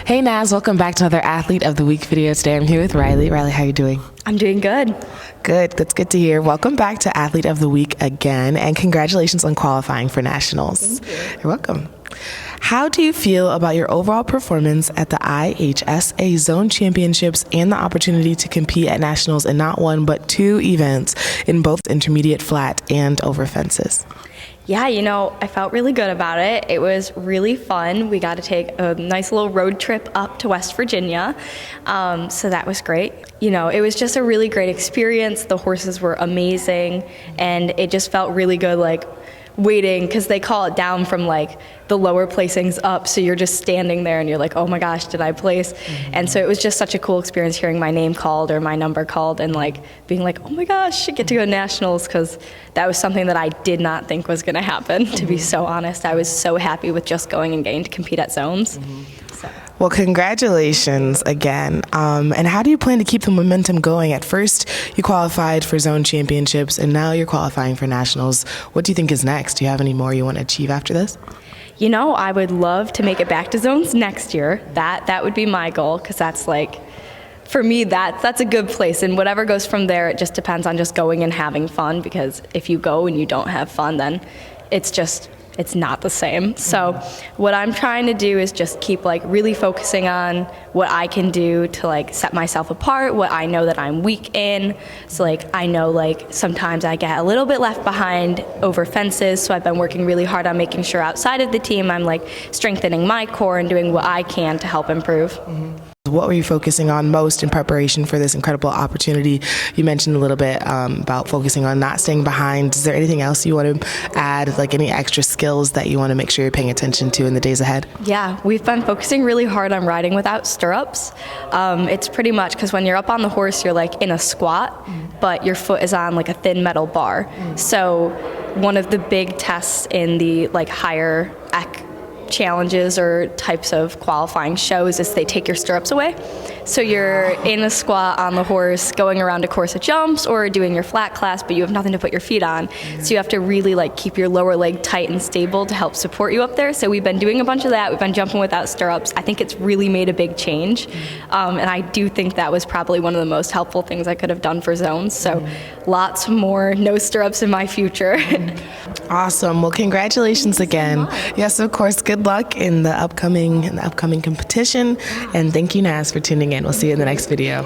Hey Naz, welcome back to another Athlete of the Week video. Today I'm here with Rylee. Rylee, how are you doing? I'm doing good. Good, that's good to hear. Welcome back to Athlete of the Week again, and congratulations on qualifying for nationals. Thank you. You're welcome. How do you feel about your overall performance at the IHSA Zone Championships and the opportunity to compete at nationals in not one but two events in both intermediate flat and over fences? Yeah, I felt really good about it. It was really fun. We got to take a nice little road trip up to West Virginia, so that was great. It was just a really great experience. The horses were amazing, and it just felt really good, waiting, because they call it down from the lower placings up, so you're just standing there and you're like, oh my gosh, did I place? And so it was just such a cool experience hearing my name called or my number called and being like, oh my gosh, I get to go to nationals, because that was something that I did not think was going to happen, to be so honest. I was so happy with just going and getting to compete at zones. So. Well, congratulations again. And how do you plan to keep the momentum going? At first, you qualified for zone championships, and now you're qualifying for nationals. What do you think is next? Do you have any more you want to achieve after this? I would love to make it back to zones next year. That would be my goal, because that's for me, that's a good place. And whatever goes from there, it just depends on just going and having fun, because if you go and you don't have fun, then it's not the same. So what I'm trying to do is just keep really focusing on what I can do to set myself apart, what I know that I'm weak in. So I know sometimes I get a little bit left behind over fences, so I've been working really hard on making sure outside of the team I'm strengthening my core and doing what I can to help improve. What were you focusing on most in preparation for this incredible opportunity? You mentioned a little bit about focusing on not staying behind. Is there anything else you want to add, any extra skills that you want to make sure you're paying attention to in the days ahead? Yeah, we've been focusing really hard on riding without stirrups. It's pretty much, because when you're up on the horse, you're in a squat, but your foot is on a thin metal bar. So one of the big tests in the higher challenges or types of qualifying shows is they take your stirrups away. So you're in a squat on the horse going around a course of jumps or doing your flat class, but you have nothing to put your feet on. So you have to really keep your lower leg tight and stable to help support you up there. So we've been doing a bunch of that. We've been jumping without stirrups. I think it's really made a big change. And I do think that was probably one of the most helpful things I could have done for zones. So lots more no stirrups in my future. Awesome. Well, congratulations again. Yes, of course. Good luck in the upcoming competition. And thank you, Naz, for tuning in. We'll see you in the next video.